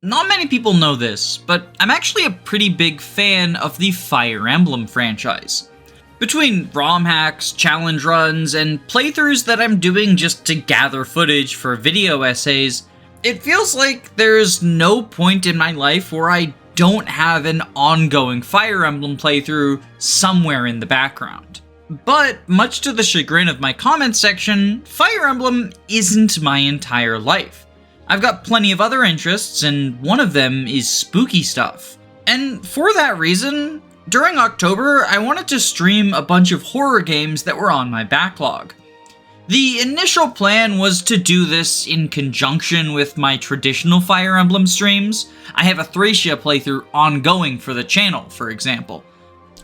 Not many people know this, but I'm actually a pretty big fan of the Fire Emblem franchise. Between ROM hacks, challenge runs, and playthroughs that I'm doing just to gather footage for video essays, it feels like there's no point in my life where I don't have an ongoing Fire Emblem playthrough somewhere in the background. But, much to the chagrin of my comments section, Fire Emblem isn't my entire life. I've got plenty of other interests, and one of them is spooky stuff. And for that reason, during October, I wanted to stream a bunch of horror games that were on my backlog. The initial plan was to do this in conjunction with my traditional Fire Emblem streams. I have a Thracia playthrough ongoing for the channel, for example.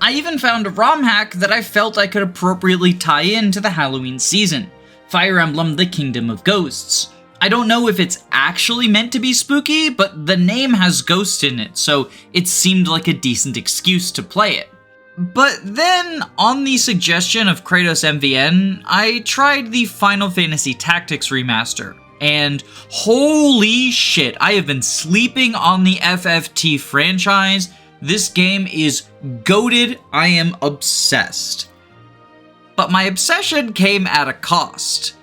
I even found a ROM hack that I felt I could appropriately tie in to the Halloween season, Fire Emblem: The Kingdom of Ghosts. I don't know if it's actually meant to be spooky, but the name has ghosts in it, so it seemed like a decent excuse to play it. But then, on the suggestion of Kratos MVN, I tried the Final Fantasy Tactics remaster, and holy shit, I have been sleeping on the FFT franchise. This game is goated. I am obsessed. But my obsession came at a cost.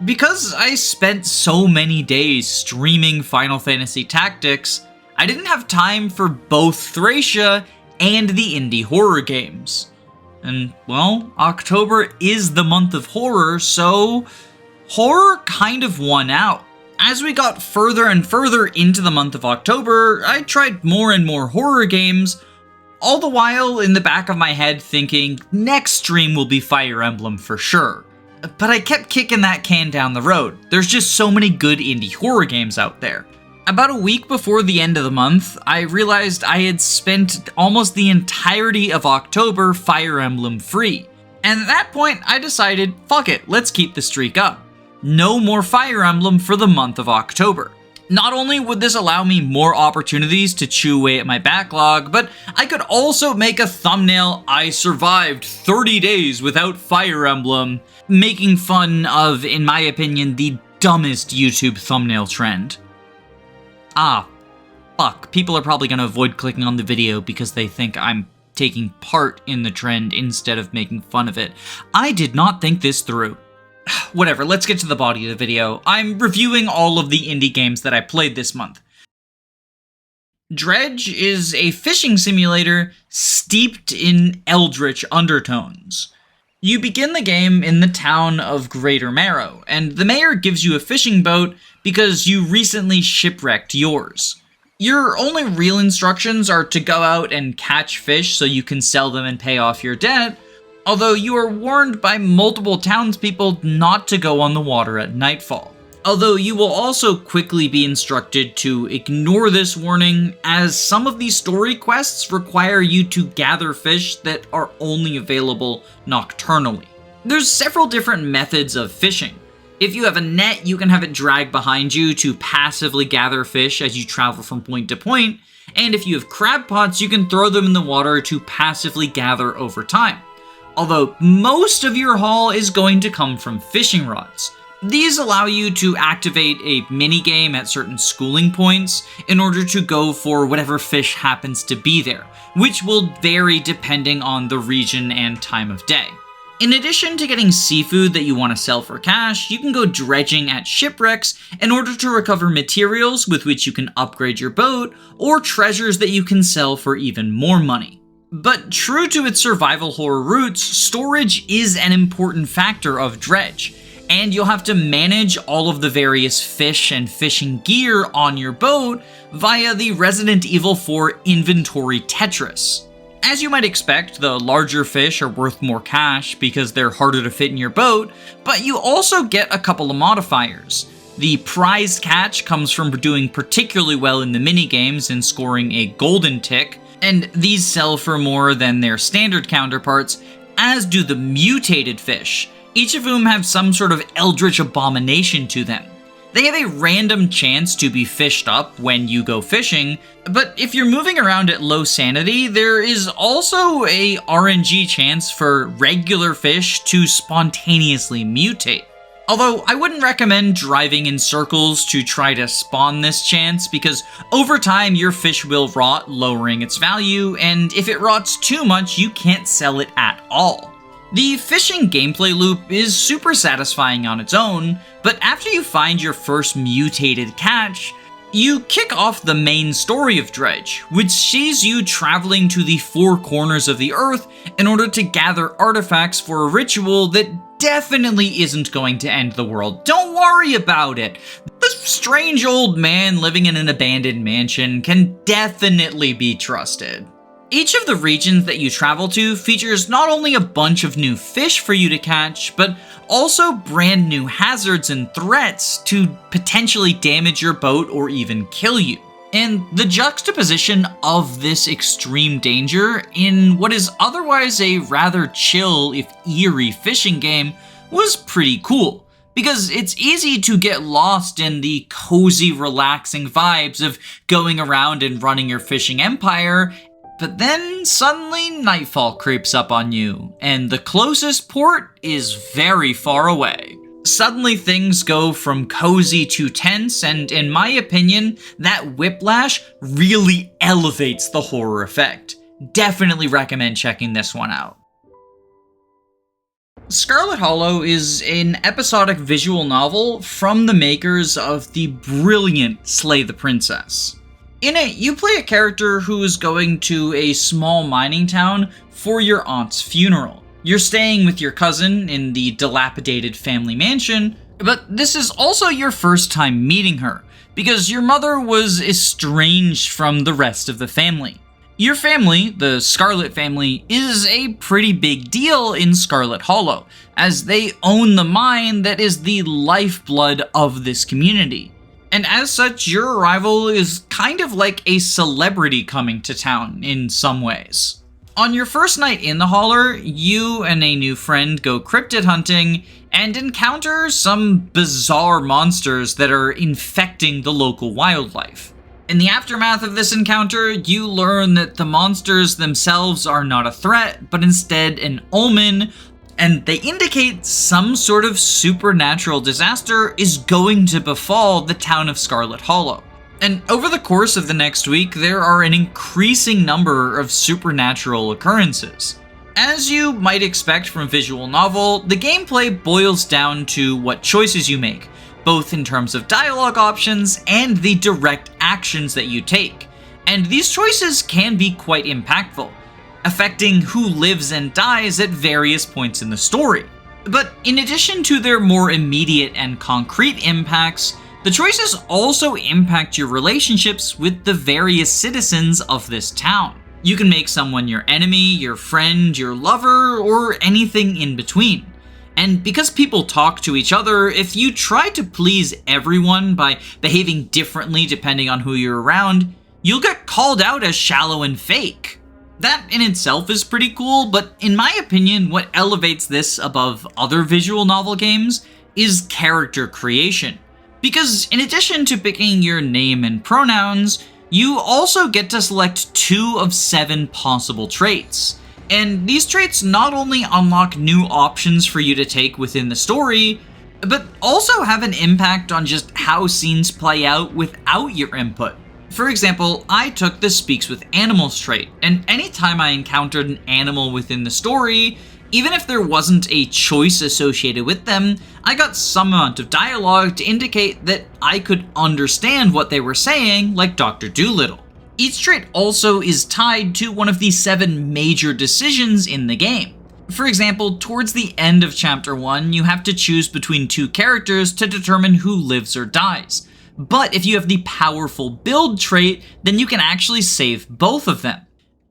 Because I spent so many days streaming Final Fantasy Tactics, I didn't have time for both Thracia and the indie horror games. And, well, October is the month of horror, so horror kind of won out. As we got further and further into the month of October, I tried more and more horror games, all the while in the back of my head thinking, next stream will be Fire Emblem for sure. But I kept kicking that can down the road. There's just so many good indie horror games out there. About a week before the end of the month, I realized I had spent almost the entirety of October Fire Emblem free. And at that point, I decided, fuck it, let's keep the streak up. No more Fire Emblem for the month of October. Not only would this allow me more opportunities to chew away at my backlog, but I could also make a thumbnail, I survived 30 days without Fire Emblem, making fun of, in my opinion, the dumbest YouTube thumbnail trend. Ah, fuck, people are probably gonna avoid clicking on the video because they think I'm taking part in the trend instead of making fun of it. I did not think this through. Whatever, let's get to the body of the video. I'm reviewing all of the indie games that I played this month. Dredge is a fishing simulator steeped in eldritch undertones. You begin the game in the town of Greater Marrow, and the mayor gives you a fishing boat because you recently shipwrecked yours. Your only real instructions are to go out and catch fish so you can sell them and pay off your debt, although you are warned by multiple townspeople not to go on the water at nightfall. Although you will also quickly be instructed to ignore this warning, as some of these story quests require you to gather fish that are only available nocturnally. There's several different methods of fishing. If you have a net, you can have it drag behind you to passively gather fish as you travel from point to point, and if you have crab pots, you can throw them in the water to passively gather over time. Although most of your haul is going to come from fishing rods. These allow you to activate a minigame at certain schooling points in order to go for whatever fish happens to be there, which will vary depending on the region and time of day. In addition to getting seafood that you want to sell for cash, you can go dredging at shipwrecks in order to recover materials with which you can upgrade your boat, or treasures that you can sell for even more money. But true to its survival horror roots, storage is an important factor of Dredge, and you'll have to manage all of the various fish and fishing gear on your boat via the Resident Evil 4 inventory Tetris. As you might expect, the larger fish are worth more cash because they're harder to fit in your boat, but you also get a couple of modifiers. The prize catch comes from doing particularly well in the minigames and scoring a golden tick, and these sell for more than their standard counterparts, as do the mutated fish, each of whom have some sort of eldritch abomination to them. They have a random chance to be fished up when you go fishing, but if you're moving around at low sanity, there is also a RNG chance for regular fish to spontaneously mutate. Although I wouldn't recommend driving in circles to try to spawn this chance, because over time your fish will rot, lowering its value, and if it rots too much, you can't sell it at all. The fishing gameplay loop is super satisfying on its own, but after you find your first mutated catch, you kick off the main story of Dredge, which sees you traveling to the four corners of the earth in order to gather artifacts for a ritual that definitely isn't going to end the world. Don't worry about it. This strange old man living in an abandoned mansion can definitely be trusted. Each of the regions that you travel to features not only a bunch of new fish for you to catch, but also brand new hazards and threats to potentially damage your boat or even kill you. And the juxtaposition of this extreme danger in what is otherwise a rather chill, if eerie, fishing game was pretty cool, because it's easy to get lost in the cozy, relaxing vibes of going around and running your fishing empire, but then suddenly nightfall creeps up on you, and the closest port is very far away. Suddenly things go from cozy to tense, and in my opinion, that whiplash really elevates the horror effect. Definitely recommend checking this one out. Scarlet Hollow is an episodic visual novel from the makers of the brilliant Slay the Princess. In it, you play a character who is going to a small mining town for your aunt's funeral. You're staying with your cousin in the dilapidated family mansion, but this is also your first time meeting her, because your mother was estranged from the rest of the family. Your family, the Scarlet family, is a pretty big deal in Scarlet Hollow, as they own the mine that is the lifeblood of this community. And as such, your arrival is kind of like a celebrity coming to town in some ways. On your first night in the holler, you and a new friend go cryptid hunting and encounter some bizarre monsters that are infecting the local wildlife. In the aftermath of this encounter, you learn that the monsters themselves are not a threat, but instead an omen, and they indicate some sort of supernatural disaster is going to befall the town of Scarlet Hollow. And over the course of the next week, there are an increasing number of supernatural occurrences. As you might expect from a visual novel, the gameplay boils down to what choices you make, both in terms of dialogue options and the direct actions that you take. And these choices can be quite impactful, affecting who lives and dies at various points in the story. But in addition to their more immediate and concrete impacts, the choices also impact your relationships with the various citizens of this town. You can make someone your enemy, your friend, your lover, or anything in between. And because people talk to each other, if you try to please everyone by behaving differently depending on who you're around, you'll get called out as shallow and fake. That in itself is pretty cool, but in my opinion, what elevates this above other visual novel games is character creation. Because in addition to picking your name and pronouns, you also get to select 2 of 7 possible traits. And these traits not only unlock new options for you to take within the story, but also have an impact on just how scenes play out without your input. For example, I took the Speaks with Animals trait, and anytime I encountered an animal within the story, even if there wasn't a choice associated with them, I got some amount of dialogue to indicate that I could understand what they were saying, like Dr. Dolittle. Each trait also is tied to one of the 7 major decisions in the game. For example, towards the end of Chapter 1, you have to choose between 2 characters to determine who lives or dies. But if you have the powerful build trait, then you can actually save both of them.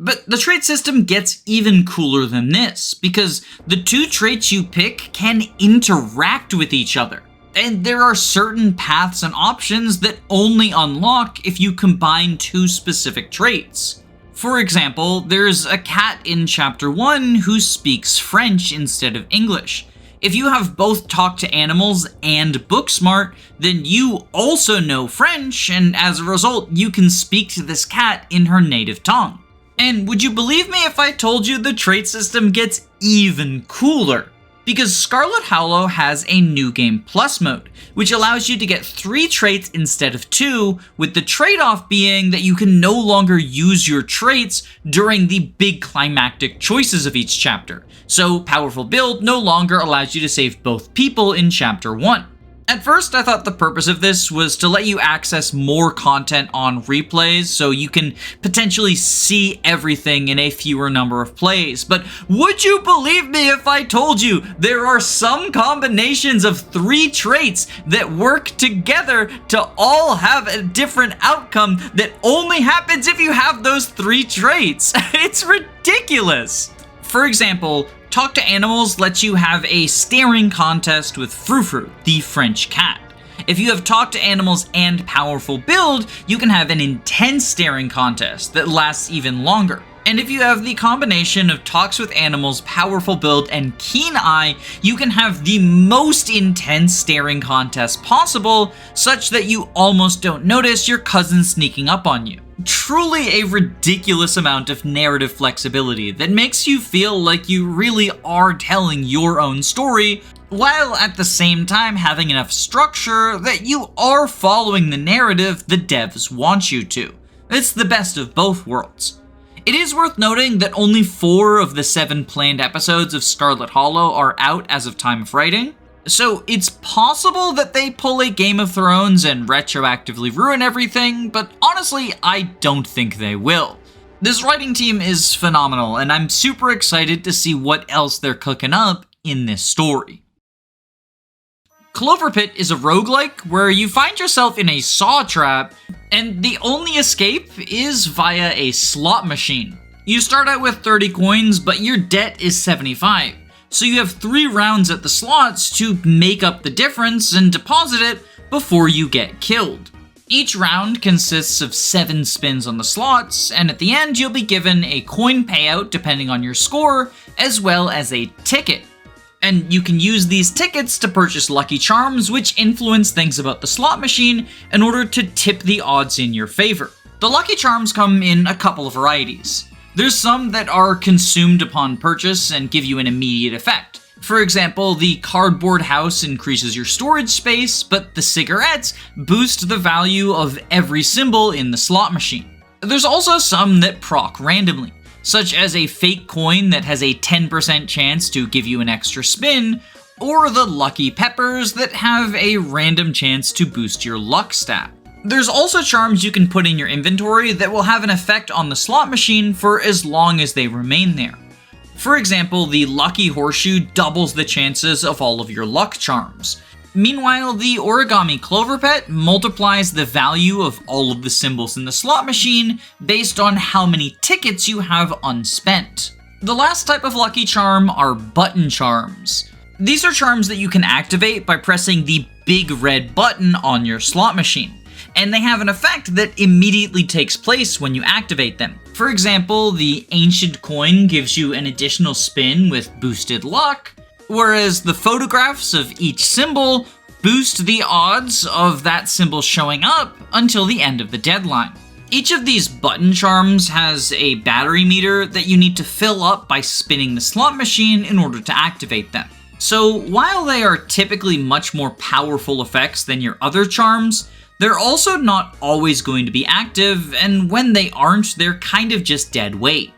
But the trait system gets even cooler than this, because the 2 traits you pick can interact with each other. And there are certain paths and options that only unlock if you combine 2 specific traits. For example, there's a cat in Chapter 1 who speaks French instead of English. If you have both Talk to Animals and Book Smart, then you also know French, and as a result, you can speak to this cat in her native tongue. And would you believe me if I told you the trait system gets even cooler? because Scarlet Hollow has a New Game Plus mode, which allows you to get 3 traits instead of 2, with the trade-off being that you can no longer use your traits during the big climactic choices of each chapter. So Powerful Build no longer allows you to save both people in Chapter 1. At first, I thought the purpose of this was to let you access more content on replays so you can potentially see everything in a fewer number of plays. But would you believe me if I told you there are some combinations of 3 traits that work together to all have a different outcome that only happens if you have those 3 traits? It's ridiculous! For example, Talk to Animals lets you have a staring contest with Frou-Frou, the French cat. If you have Talk to Animals and Powerful Build, you can have an intense staring contest that lasts even longer. And if you have the combination of Talks with Animals, Powerful Build, and Keen Eye, you can have the most intense staring contest possible, such that you almost don't notice your cousin sneaking up on you. Truly a ridiculous amount of narrative flexibility that makes you feel like you really are telling your own story, while at the same time having enough structure that you are following the narrative the devs want you to. It's the best of both worlds. It is worth noting that only 4 of the 7 planned episodes of Scarlet Hollow are out as of time of writing, so it's possible that they pull a Game of Thrones and retroactively ruin everything, but honestly, I don't think they will. This writing team is phenomenal, and I'm super excited to see what else they're cooking up in this story. Cloverpit is a roguelike where you find yourself in a saw trap, and the only escape is via a slot machine. You start out with 30 coins, but your debt is 75. So you have 3 rounds at the slots to make up the difference and deposit it before you get killed. Each round consists of 7 spins on the slots, and at the end you'll be given a coin payout depending on your score, as well as a ticket. And you can use these tickets to purchase lucky charms, which influence things about the slot machine in order to tip the odds in your favor. The lucky charms come in a couple of varieties. There's some that are consumed upon purchase and give you an immediate effect. For example, the cardboard house increases your storage space, but the cigarettes boost the value of every symbol in the slot machine. There's also some that proc randomly, such as a fake coin that has a 10% chance to give you an extra spin, or the lucky peppers that have a random chance to boost your luck stat. There's also charms you can put in your inventory that will have an effect on the slot machine for as long as they remain there. For example, the Lucky Horseshoe doubles the chances of all of your luck charms. Meanwhile, the Origami Cloverpit multiplies the value of all of the symbols in the slot machine based on how many tickets you have unspent. The last type of lucky charm are button charms. These are charms that you can activate by pressing the big red button on your slot machine, and they have an effect that immediately takes place when you activate them. For example, the Ancient Coin gives you an additional spin with boosted luck, whereas the photographs of each symbol boost the odds of that symbol showing up until the end of the deadline. Each of these button charms has a battery meter that you need to fill up by spinning the slot machine in order to activate them. So while they are typically much more powerful effects than your other charms, they're also not always going to be active, and when they aren't, they're kind of just dead weight.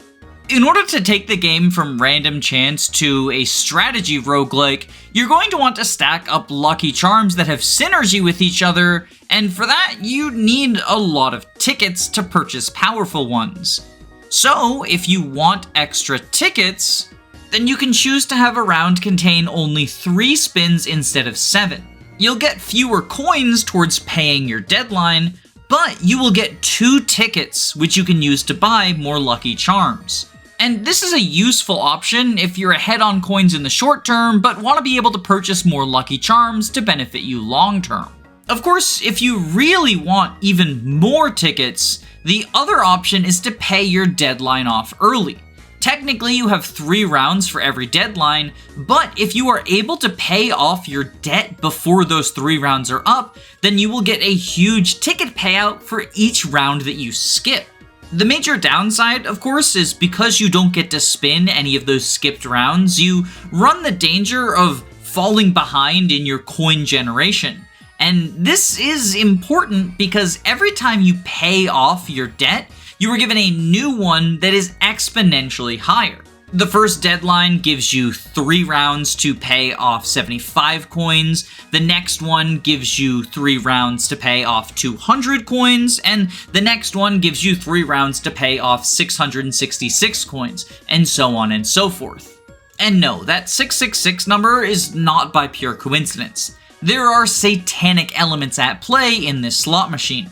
In order to take the game from random chance to a strategy roguelike, you're going to want to stack up lucky charms that have synergy with each other, and for that, you need a lot of tickets to purchase powerful ones. So, if you want extra tickets, then you can choose to have a round contain only 3 spins instead of 7. You'll get fewer coins towards paying your deadline, but you will get 2 tickets, which you can use to buy more lucky charms. And this is a useful option if you're ahead on coins in the short term, but want to be able to purchase more lucky charms to benefit you long term. Of course, if you really want even more tickets, the other option is to pay your deadline off early. Technically, you have 3 rounds for every deadline, but if you are able to pay off your debt before those 3 rounds are up, then you will get a huge ticket payout for each round that you skip. The major downside, of course, is because you don't get to spin any of those skipped rounds, you run the danger of falling behind in your coin generation. And this is important because every time you pay off your debt, you are given a new one that is exponentially higher. The first deadline gives you 3 rounds to pay off 75 coins, the next one gives you 3 rounds to pay off 200 coins, and the next one gives you 3 rounds to pay off 666 coins, and so on and so forth. And no, that 666 number is not by pure coincidence. There are satanic elements at play in this slot machine.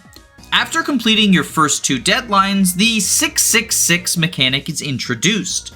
After completing your first 2 deadlines, the 666 mechanic is introduced.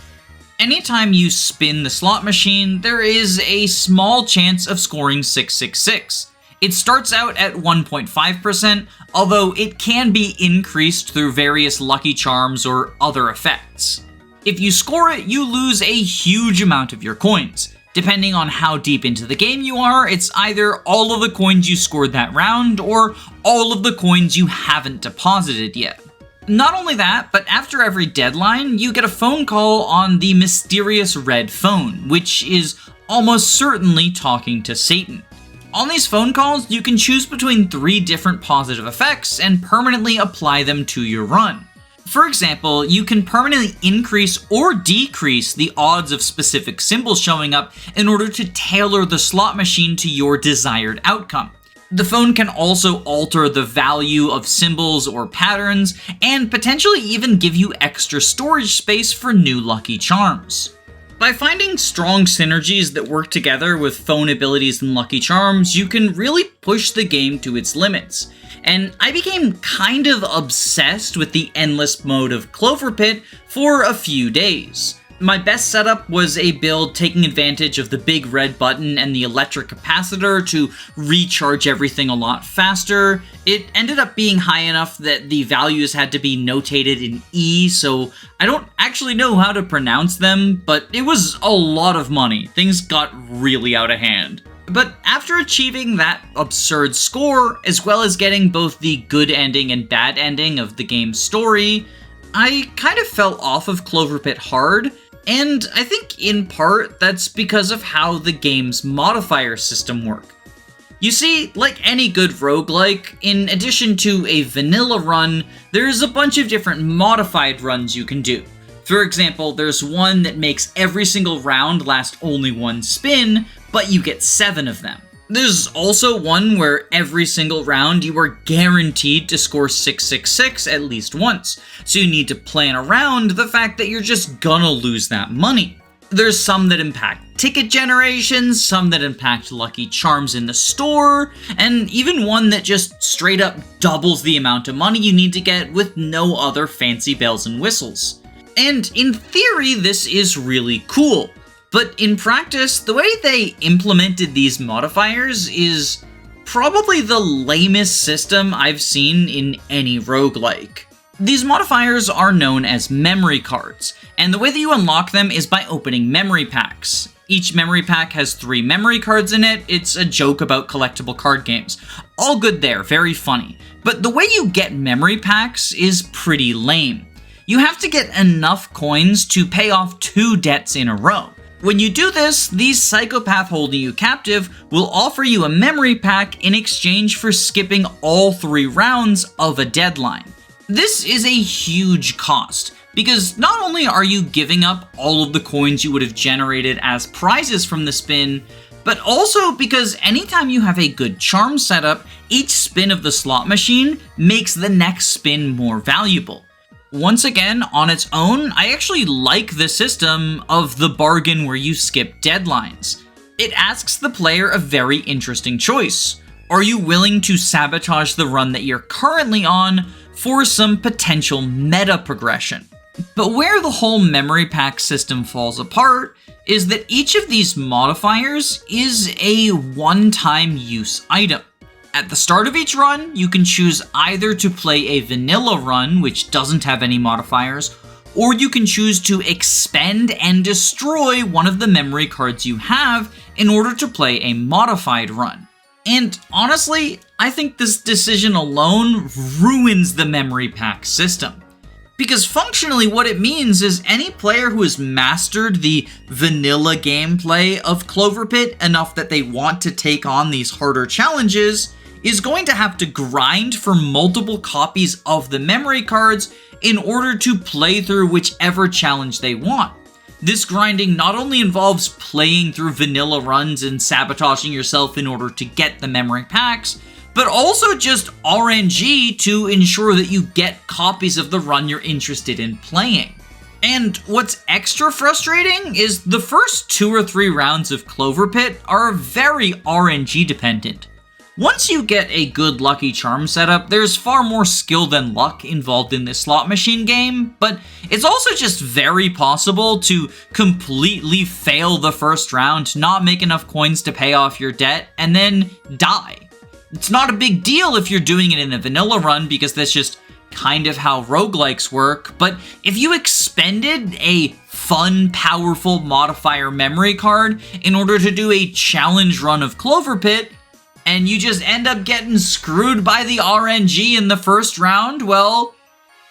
Anytime you spin the slot machine, there is a small chance of scoring 666. It starts out at 1.5%, although it can be increased through various lucky charms or other effects. If you score it, you lose a huge amount of your coins. Depending on how deep into the game you are, it's either all of the coins you scored that round, or all of the coins you haven't deposited yet. Not only that, but after every deadline, you get a phone call on the mysterious red phone, which is almost certainly talking to Satan. On these phone calls, you can choose between 3 different positive effects and permanently apply them to your run. For example, you can permanently increase or decrease the odds of specific symbols showing up in order to tailor the slot machine to your desired outcome. The phone can also alter the value of symbols or patterns, and potentially even give you extra storage space for new lucky charms. By finding strong synergies that work together with phone abilities and lucky charms, you can really push the game to its limits. And I became kind of obsessed with the endless mode of Cloverpit for a few days. My best setup was a build taking advantage of the big red button and the electric capacitor to recharge everything a lot faster. It ended up being high enough that the values had to be notated in E, so I don't actually know how to pronounce them, but it was a lot of money. Things got really out of hand. But after achieving that absurd score, as well as getting both the good ending and bad ending of the game's story, I kind of fell off of Cloverpit hard, and I think in part that's because of how the game's modifier system work. You see, like any good roguelike, in addition to a vanilla run, there's a bunch of different modified runs you can do. For example, there's one that makes every single round last only 1 spin, but you get 7 of them. There's also one where every single round you are guaranteed to score 666 at least once, so you need to plan around the fact that you're just gonna lose that money. There's some that impact ticket generation, some that impact lucky charms in the store, and even one that just straight up doubles the amount of money you need to get with no other fancy bells and whistles. And in theory, this is really cool. But in practice, the way they implemented these modifiers is probably the lamest system I've seen in any roguelike. These modifiers are known as memory cards, and the way that you unlock them is by opening memory packs. Each memory pack has 3 memory cards in it. It's a joke about collectible card games. All good there, very funny. But the way you get memory packs is pretty lame. You have to get enough coins to pay off 2 debts in a row. When you do this, the psychopath holding you captive will offer you a memory pack in exchange for skipping all 3 rounds of a deadline. This is a huge cost, because not only are you giving up all of the coins you would have generated as prizes from the spin, but also because anytime you have a good charm setup, each spin of the slot machine makes the next spin more valuable. Once again, on its own, I actually like the system of the bargain where you skip deadlines. It asks the player a very interesting choice. Are you willing to sabotage the run that you're currently on for some potential meta progression? But where the whole memory pack system falls apart is that each of these modifiers is a one-time use item. At the start of each run, you can choose either to play a vanilla run, which doesn't have any modifiers, or you can choose to expend and destroy one of the memory cards you have in order to play a modified run. And honestly, I think this decision alone ruins the memory pack system. Because functionally what it means is any player who has mastered the vanilla gameplay of Cloverpit enough that they want to take on these harder challenges is going to have to grind for multiple copies of the memory cards in order to play through whichever challenge they want. This grinding not only involves playing through vanilla runs and sabotaging yourself in order to get the memory packs, but also just RNG to ensure that you get copies of the run you're interested in playing. And what's extra frustrating is the first 2 or 3 rounds of Cloverpit are very RNG dependent. Once you get a good Lucky Charm setup, there's far more skill than luck involved in this slot machine game, but it's also just very possible to completely fail the first round, not make enough coins to pay off your debt, and then die. It's not a big deal if you're doing it in a vanilla run because that's just kind of how roguelikes work, but if you expended a fun, powerful modifier memory card in order to do a challenge run of Cloverpit, and you just end up getting screwed by the RNG in the first round, well,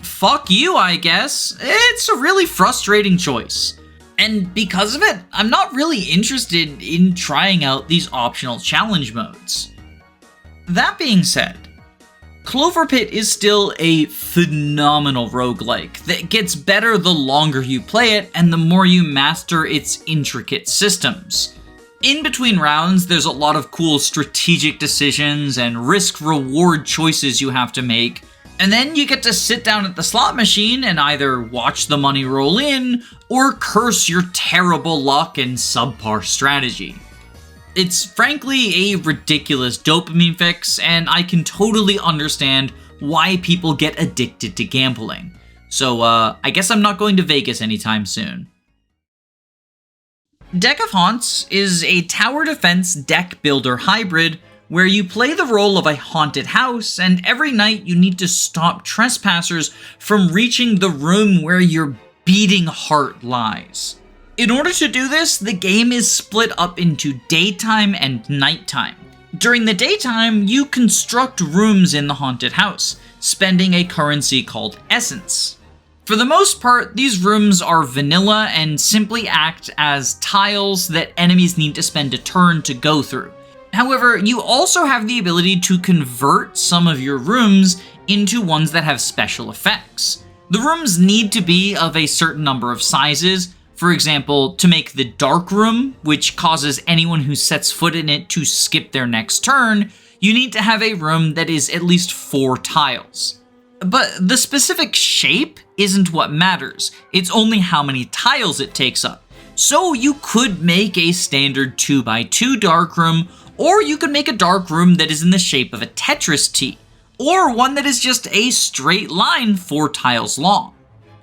fuck you, I guess. It's a really frustrating choice. And because of it, I'm not really interested in trying out these optional challenge modes. That being said, Cloverpit is still a phenomenal roguelike that gets better the longer you play it and the more you master its intricate systems. In between rounds, there's a lot of cool strategic decisions and risk-reward choices you have to make, and then you get to sit down at the slot machine and either watch the money roll in or curse your terrible luck and subpar strategy. It's frankly a ridiculous dopamine fix, and I can totally understand why people get addicted to gambling. So, I guess I'm not going to Vegas anytime soon. Deck of Haunts is a tower defense deck builder hybrid where you play the role of a haunted house, and every night you need to stop trespassers from reaching the room where your beating heart lies. In order to do this, the game is split up into daytime and nighttime. During the daytime, you construct rooms in the haunted house, spending a currency called Essence. For the most part, these rooms are vanilla and simply act as tiles that enemies need to spend a turn to go through. However, you also have the ability to convert some of your rooms into ones that have special effects. The rooms need to be of a certain number of sizes. For example, to make the dark room, which causes anyone who sets foot in it to skip their next turn, you need to have a room that is at least 4 tiles. But the specific shape isn't what matters, it's only how many tiles it takes up. So you could make a standard 2x2 dark room, or you could make a dark room that is in the shape of a Tetris T, or one that is just a straight line 4 tiles long.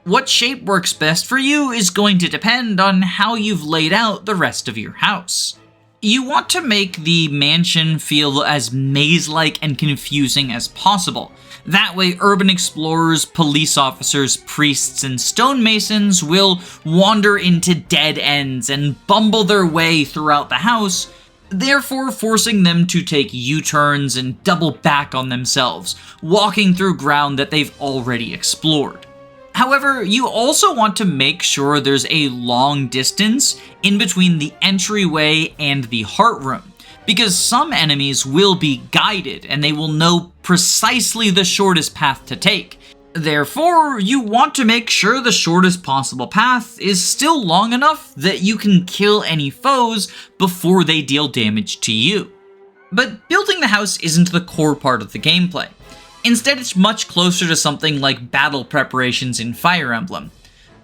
What shape works best for you is going to depend on how you've laid out the rest of your house. You want to make the mansion feel as maze-like and confusing as possible. That way, urban explorers, police officers, priests, and stonemasons will wander into dead ends and bumble their way throughout the house, therefore forcing them to take U-turns and double back on themselves, walking through ground that they've already explored. However, you also want to make sure there's a long distance in between the entryway and the heart room, because some enemies will be guided and they will know precisely the shortest path to take. Therefore, you want to make sure the shortest possible path is still long enough that you can kill any foes before they deal damage to you. But building the house isn't the core part of the gameplay. Instead, it's much closer to something like battle preparations in Fire Emblem.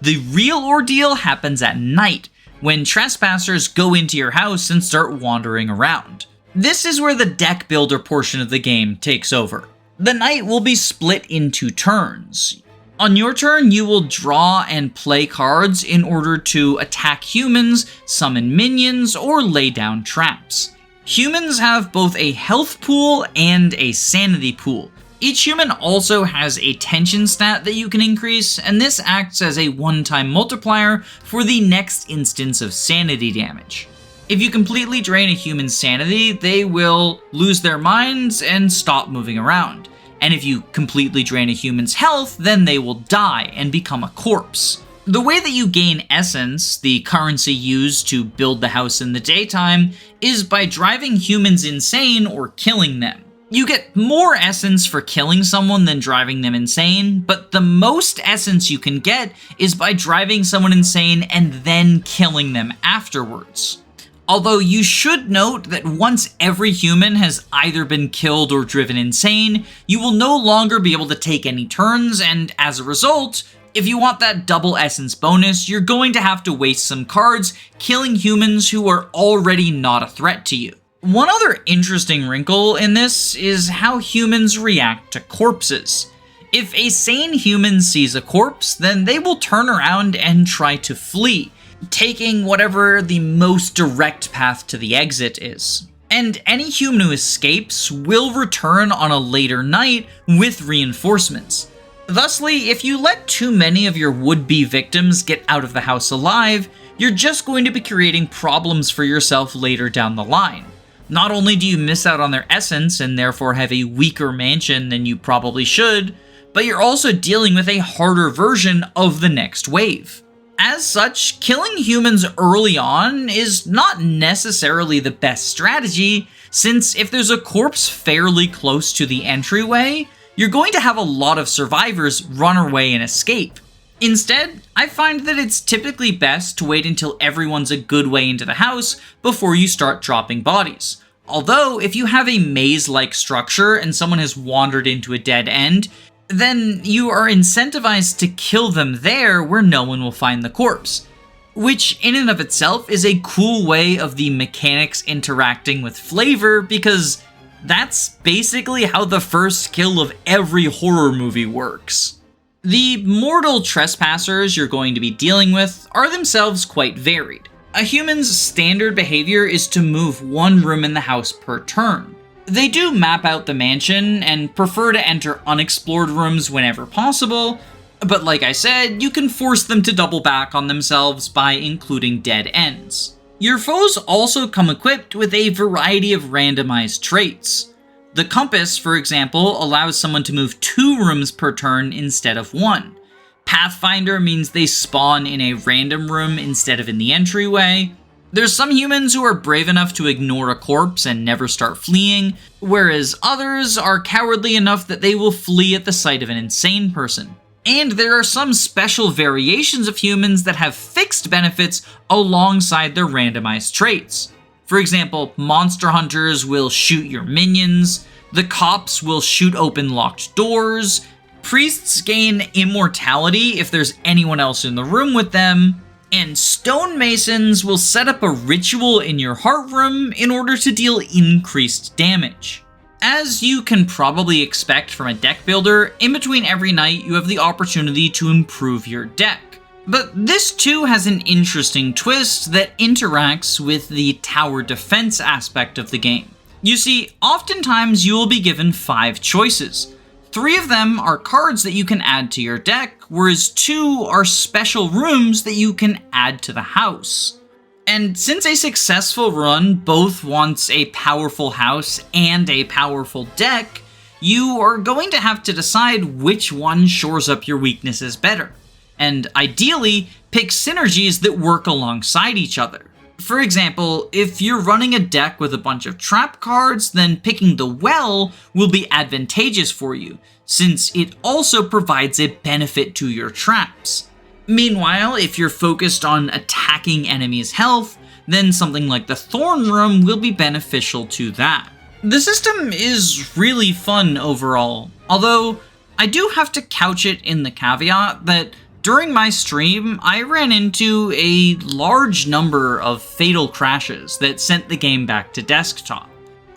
The real ordeal happens at night, when trespassers go into your house and start wandering around. This is where the deck builder portion of the game takes over. The night will be split into turns. On your turn, you will draw and play cards in order to attack humans, summon minions, or lay down traps. Humans have both a health pool and a sanity pool. Each human also has a tension stat that you can increase, and this acts as a one-time multiplier for the next instance of sanity damage. If you completely drain a human's sanity, they will lose their minds and stop moving around. and if you completely drain a human's health, then they will die and become a corpse. The way that you gain essence, the currency used to build the house in the daytime, is by driving humans insane or killing them. You get more essence for killing someone than driving them insane, but the most essence you can get is by driving someone insane and then killing them afterwards. Although you should note that once every human has either been killed or driven insane, you will no longer be able to take any turns, and as a result, if you want that double essence bonus, you're going to have to waste some cards killing humans who are already not a threat to you. One other interesting wrinkle in this is how humans react to corpses. If a sane human sees a corpse, then they will turn around and try to flee, taking whatever the most direct path to the exit is. And any human who escapes will return on a later night with reinforcements. Thusly, if you let too many of your would-be victims get out of the house alive, you're just going to be creating problems for yourself later down the line. Not only do you miss out on their essence and therefore have a weaker mansion than you probably should, but you're also dealing with a harder version of the next wave. As such, killing humans early on is not necessarily the best strategy, since if there's a corpse fairly close to the entryway, you're going to have a lot of survivors run away and escape. Instead, I find that it's typically best to wait until everyone's a good way into the house before you start dropping bodies. Although, if you have a maze-like structure and someone has wandered into a dead end, then you are incentivized to kill them there where no one will find the corpse. Which, in and of itself, is a cool way of the mechanics interacting with flavor, because that's basically how the first kill of every horror movie works. The mortal trespassers you're going to be dealing with are themselves quite varied. A human's standard behavior is to move one room in the house per turn. They do map out the mansion and prefer to enter unexplored rooms whenever possible, but like I said, you can force them to double back on themselves by including dead ends. Your foes also come equipped with a variety of randomized traits. The compass, for example, allows someone to move 2 rooms per turn instead of 1. Pathfinder means they spawn in a random room instead of in the entryway. There's some humans who are brave enough to ignore a corpse and never start fleeing, whereas others are cowardly enough that they will flee at the sight of an insane person. And there are some special variations of humans that have fixed benefits alongside their randomized traits. For example, monster hunters will shoot your minions, the cops will shoot open locked doors, priests gain immortality if there's anyone else in the room with them, and stonemasons will set up a ritual in your heart room in order to deal increased damage. As you can probably expect from a deck builder, in between every night you have the opportunity to improve your deck. But this too has an interesting twist that interacts with the tower defense aspect of the game. You see, oftentimes you will be given 5 choices. 3 of them are cards that you can add to your deck, whereas 2 are special rooms that you can add to the house. And since a successful run both wants a powerful house and a powerful deck, you are going to have to decide which one shores up your weaknesses better. And ideally, pick synergies that work alongside each other. For example, if you're running a deck with a bunch of trap cards, then picking the well will be advantageous for you, since it also provides a benefit to your traps. Meanwhile, if you're focused on attacking enemies' health, then something like the Thorn Room will be beneficial to that. The system is really fun overall, although I do have to couch it in the caveat that during my stream, I ran into a large number of fatal crashes that sent the game back to desktop.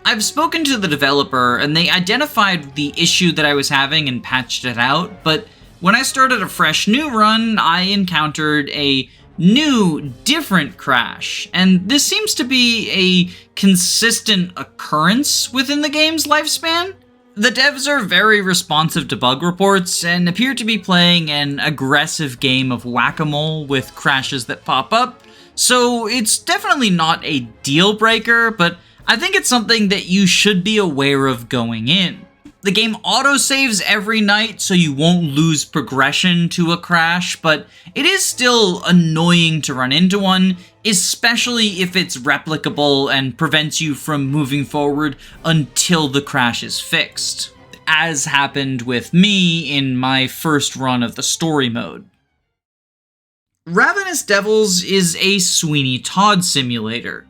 I've spoken to the developer and they identified the issue that I was having and patched it out, but when I started a fresh new run, I encountered a new, different crash, and this seems to be a consistent occurrence within the game's lifespan. The devs are very responsive to bug reports and appear to be playing an aggressive game of whack-a-mole with crashes that pop up, so it's definitely not a deal breaker, but I think it's something that you should be aware of going in. The game autosaves every night, so you won't lose progression to a crash, but it is still annoying to run into one, especially if it's replicable and prevents you from moving forward until the crash is fixed, as happened with me in my first run of the story mode. Ravenous Devils is a Sweeney Todd simulator.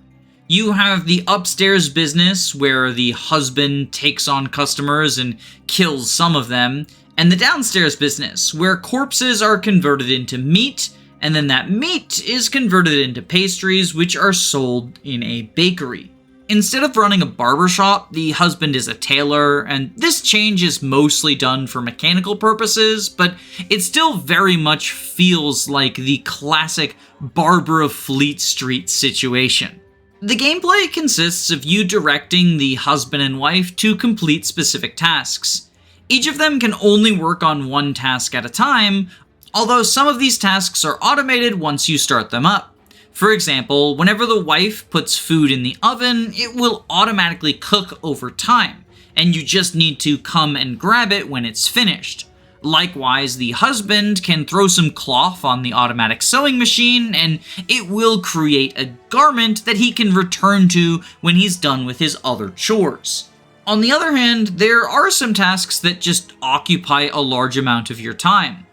You have the upstairs business, where the husband takes on customers and kills some of them, and the downstairs business, where corpses are converted into meat, and then that meat is converted into pastries, which are sold in a bakery. Instead of running a barbershop, the husband is a tailor, and this change is mostly done for mechanical purposes, but it still very much feels like the classic Barber of Fleet Street situation. The gameplay consists of you directing the husband and wife to complete specific tasks. Each of them can only work on one task at a time, although some of these tasks are automated once you start them up. For example, whenever the wife puts food in the oven, it will automatically cook over time, and you just need to come and grab it when it's finished. Likewise, the husband can throw some cloth on the automatic sewing machine, and it will create a garment that he can return to when he's done with his other chores. On the other hand, there are some tasks that just occupy a large amount of your time.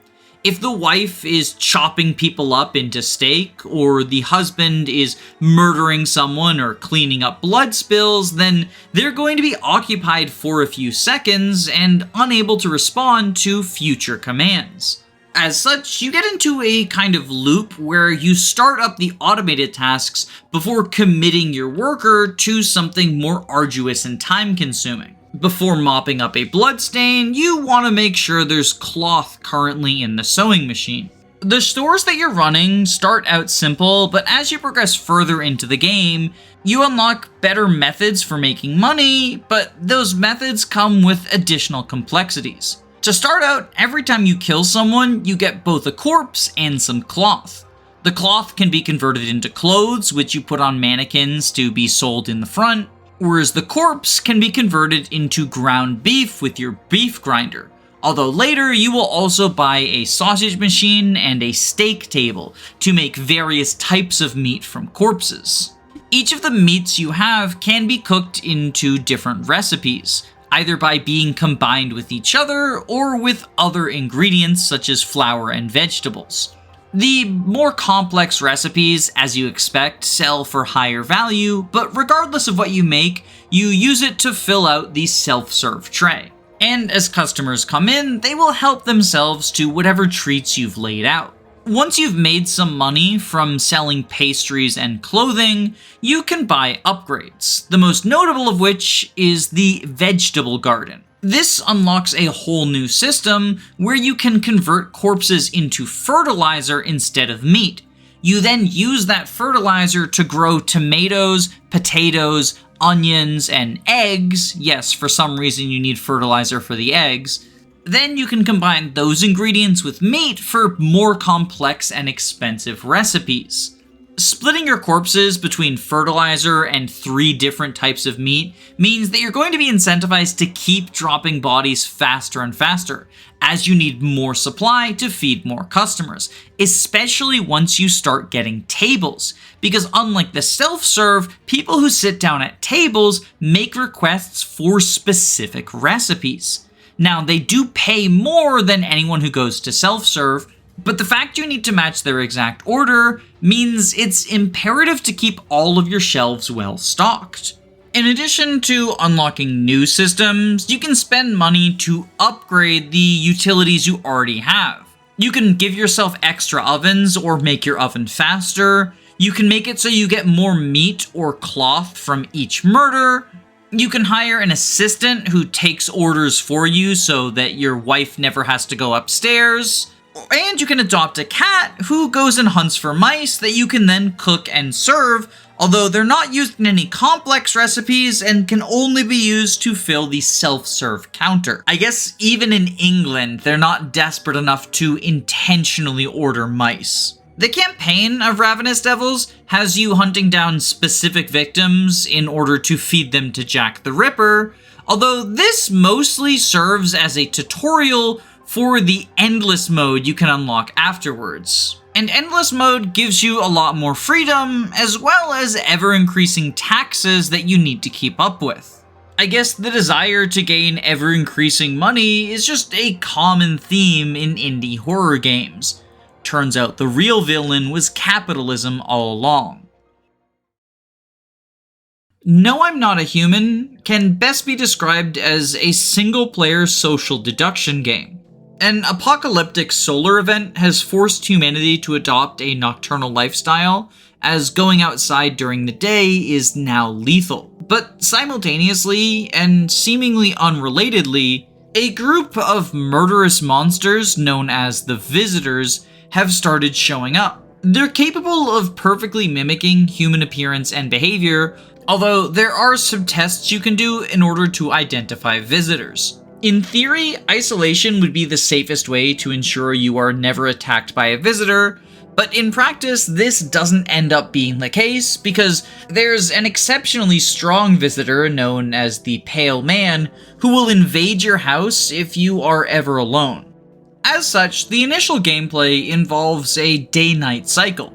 If the wife is chopping people up into steak, or the husband is murdering someone or cleaning up blood spills, then they're going to be occupied for a few seconds and unable to respond to future commands. As such, you get into a kind of loop where you start up the automated tasks before committing your worker to something more arduous and time-consuming. Before mopping up a bloodstain, you want to make sure there's cloth currently in the sewing machine. The stores that you're running start out simple, but as you progress further into the game, you unlock better methods for making money, but those methods come with additional complexities. To start out, every time you kill someone, you get both a corpse and some cloth. The cloth can be converted into clothes, which you put on mannequins to be sold in the front, whereas the corpse can be converted into ground beef with your beef grinder. Although later, you will also buy a sausage machine and a steak table to make various types of meat from corpses. Each of the meats you have can be cooked into different recipes, either by being combined with each other or with other ingredients such as flour and vegetables. The more complex recipes, as you expect, sell for higher value, but regardless of what you make, you use it to fill out the self-serve tray. And as customers come in, they will help themselves to whatever treats you've laid out. Once you've made some money from selling pastries and clothing, you can buy upgrades, the most notable of which is the vegetable garden. This unlocks a whole new system where you can convert corpses into fertilizer instead of meat. You then use that fertilizer to grow tomatoes, potatoes, onions, and eggs. Yes, for some reason you need fertilizer for the eggs. Then you can combine those ingredients with meat for more complex and expensive recipes. Splitting your corpses between fertilizer and 3 different types of meat means that you're going to be incentivized to keep dropping bodies faster and faster, as you need more supply to feed more customers, especially once you start getting tables, because unlike the self-serve, people who sit down at tables make requests for specific recipes. Now, they do pay more than anyone who goes to self-serve, but the fact you need to match their exact order means it's imperative to keep all of your shelves well stocked. In addition to unlocking new systems, you can spend money to upgrade the utilities you already have. You can give yourself extra ovens or make your oven faster. You can make it so you get more meat or cloth from each murder. You can hire an assistant who takes orders for you so that your wife never has to go upstairs. And you can adopt a cat who goes and hunts for mice that you can then cook and serve, although they're not used in any complex recipes and can only be used to fill the self-serve counter. I guess even in England, they're not desperate enough to intentionally order mice. The campaign of Ravenous Devils has you hunting down specific victims in order to feed them to Jack the Ripper, although this mostly serves as a tutorial for the Endless mode you can unlock afterwards. And Endless mode gives you a lot more freedom, as well as ever-increasing taxes that you need to keep up with. I guess the desire to gain ever-increasing money is just a common theme in indie horror games. Turns out the real villain was capitalism all along. No, I'm Not a Human can best be described as a single-player social deduction game. An apocalyptic solar event has forced humanity to adopt a nocturnal lifestyle, as going outside during the day is now lethal. But simultaneously, and seemingly unrelatedly, a group of murderous monsters known as the Visitors have started showing up. They're capable of perfectly mimicking human appearance and behavior, although there are some tests you can do in order to identify visitors. In theory, isolation would be the safest way to ensure you are never attacked by a visitor, but in practice, this doesn't end up being the case because there's an exceptionally strong visitor known as the Pale Man who will invade your house if you are ever alone. As such, the initial gameplay involves a day-night cycle.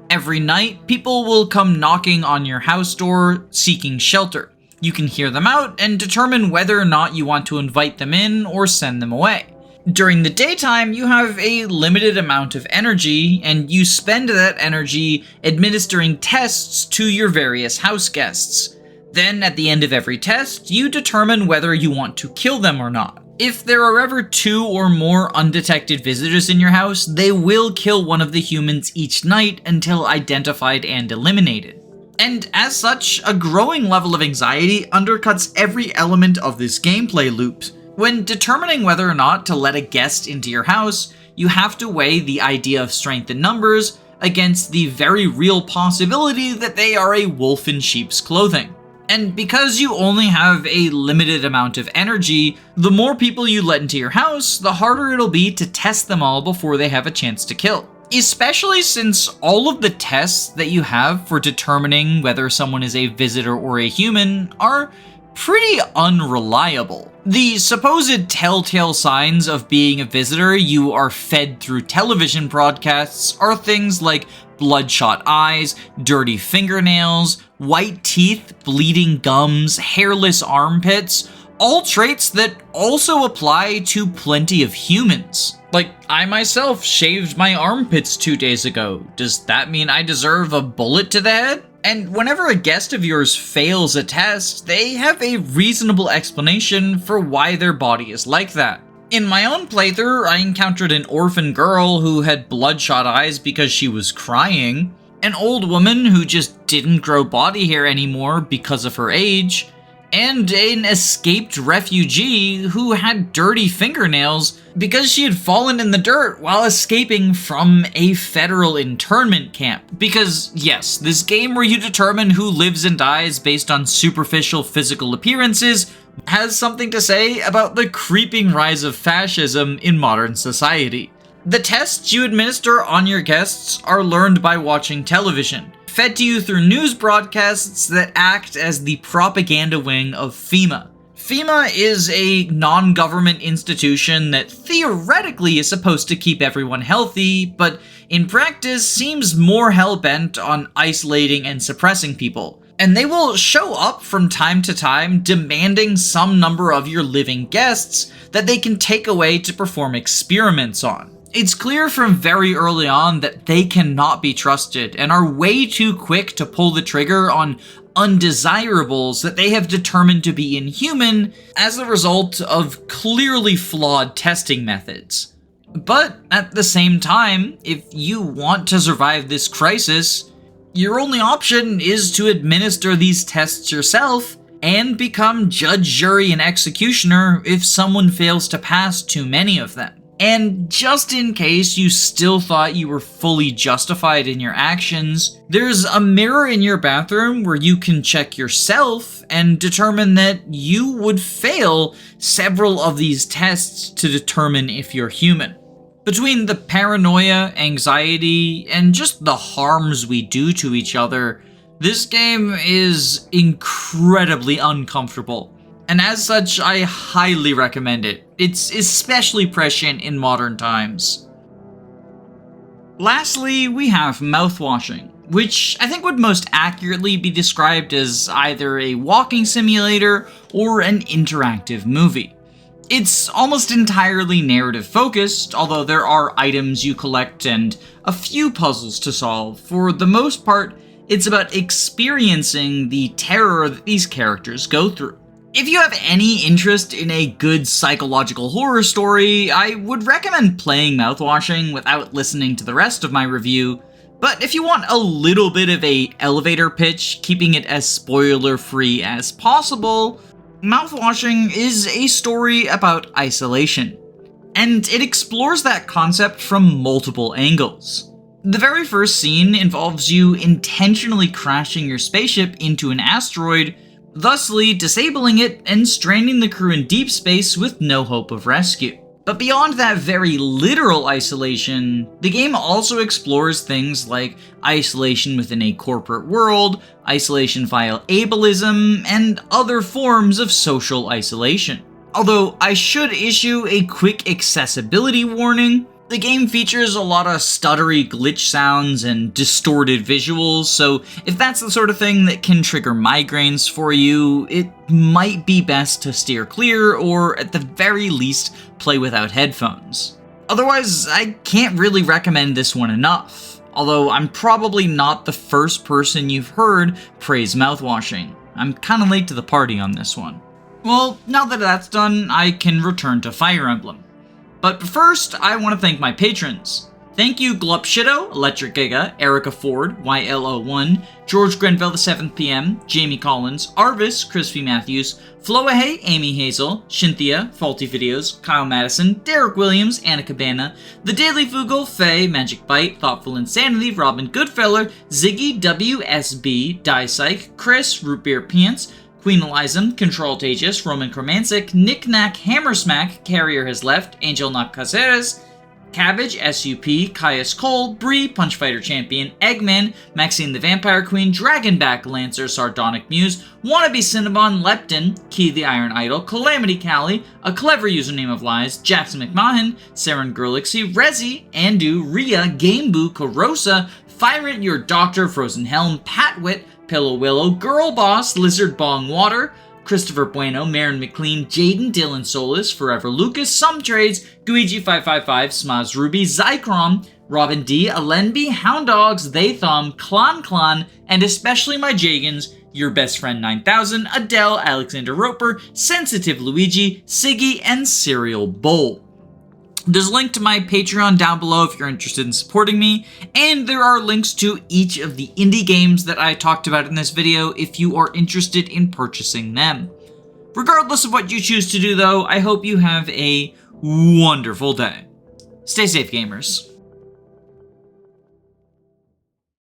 Every night, people will come knocking on your house door seeking shelter. You can hear them out and determine whether or not you want to invite them in or send them away. During the daytime, you have a limited amount of energy, and you spend that energy administering tests to your various house guests. Then, at the end of every test, you determine whether you want to kill them or not. If there are ever 2 or more undetected visitors in your house, they will kill one of the humans each night until identified and eliminated. And as such, a growing level of anxiety undercuts every element of this gameplay loop. When determining whether or not to let a guest into your house, you have to weigh the idea of strength in numbers against the very real possibility that they are a wolf in sheep's clothing. And because you only have a limited amount of energy, the more people you let into your house, the harder it'll be to test them all before they have a chance to kill. Especially since all of the tests that you have for determining whether someone is a visitor or a human are pretty unreliable. The supposed telltale signs of being a visitor you are fed through television broadcasts are things like bloodshot eyes, dirty fingernails, white teeth, bleeding gums, hairless armpits, all traits that also apply to plenty of humans. Like, I myself shaved my armpits 2 days ago. Does that mean I deserve a bullet to the head? And whenever a guest of yours fails a test, they have a reasonable explanation for why their body is like that. In my own playthrough, I encountered an orphan girl who had bloodshot eyes because she was crying, an old woman who just didn't grow body hair anymore because of her age, and an escaped refugee who had dirty fingernails because she had fallen in the dirt while escaping from a federal internment camp. Because yes, this game where you determine who lives and dies based on superficial physical appearances has something to say about the creeping rise of fascism in modern society. The tests you administer on your guests are learned by watching television, fed to you through news broadcasts that act as the propaganda wing of FEMA. FEMA is a non-government institution that theoretically is supposed to keep everyone healthy, but in practice seems more hell-bent on isolating and suppressing people. And they will show up from time to time demanding some number of your living guests that they can take away to perform experiments on. It's clear from very early on that they cannot be trusted and are way too quick to pull the trigger on undesirables that they have determined to be inhuman as a result of clearly flawed testing methods. But at the same time, if you want to survive this crisis, your only option is to administer these tests yourself and become judge, jury, and executioner if someone fails to pass too many of them. And just in case you still thought you were fully justified in your actions, there's a mirror in your bathroom where you can check yourself and determine that you would fail several of these tests to determine if you're human. Between the paranoia, anxiety, and just the harms we do to each other, this game is incredibly uncomfortable. and as such, I highly recommend it. It's especially prescient in modern times. Lastly, we have Mouthwashing, which I think would most accurately be described as either a walking simulator or an interactive movie. It's almost entirely narrative focused, although there are items you collect and a few puzzles to solve. For the most part, it's about experiencing the terror that these characters go through. If you have any interest in a good psychological horror story, I would recommend playing Mouthwashing without listening to the rest of my review, but if you want a little bit of a elevator pitch, keeping it as spoiler-free as possible, Mouthwashing is a story about isolation, and it explores that concept from multiple angles. The very first scene involves you intentionally crashing your spaceship into an asteroid, thusly disabling it and stranding the crew in deep space with no hope of rescue. But beyond that very literal isolation, the game also explores things like isolation within a corporate world, isolation via ableism, and other forms of social isolation. Although I should issue a quick accessibility warning, the game features a lot of stuttery glitch sounds and distorted visuals, so if that's the sort of thing that can trigger migraines for you, it might be best to steer clear, or at the very least, play without headphones. Otherwise, I can't really recommend this one enough, although I'm probably not the first person you've heard praise Mouthwashing. I'm kinda late to the party on this one. Well, now that that's done, I can return to Fire Emblem. But first, I want to thank my patrons. Thank you Glupshido, Electric Giga, Erica Ford, YLO1, George Grenville the 7th PM, Jamie Collins, Arvis, Crispy Matthews, Floahay, Amy Hazel, Shinthia, Faulty Videos, Kyle Madison, Derek Williams, Anna Cabana, The Daily Fugle, Faye, Magic Bite, Thoughtful Insanity, Robin Goodfeller, Ziggy, WSB, Dysike, Chris, Root Beer Pants, Queen Elizam, Control Tages, Roman Chromantic, Knick Knack, Hammersmack, Carrier Has Left, Angel Knock Caceres, Cabbage, SUP, Caius Cole, Bree, Punchfighter Champion, Eggman, Maxine the Vampire Queen, Dragonback, Lancer, Sardonic Muse, Wannabe Cinnabon, Lepton, Key the Iron Idol, Calamity Callie, A Clever Username of Lies, Jackson McMahon, Saren Gurlixy, Rezi, Andu, Ria, Gameboo, Carosa, Fyrant Your Doctor, Frozen Helm, Patwit, Pillow Willow, Girl Boss, Lizard Bong Water, Christopher Bueno, Marin McLean, Jaden, Dylan Solis, Forever Lucas, Some Trades, Guiji555, Smaz Ruby, Zycrom, Robin D, Alenby, Hound Dogs, They Thumb, Klon, and especially my Jagans, Your Best Friend 9000, Adele, Alexander Roper, Sensitive Luigi, Siggy, and Serial Bowl. There's a link to my Patreon down below if you're interested in supporting me, and there are links to each of the indie games that I talked about in this video if you are interested in purchasing them. Regardless of what you choose to do though, I hope you have a wonderful day. Stay safe, gamers.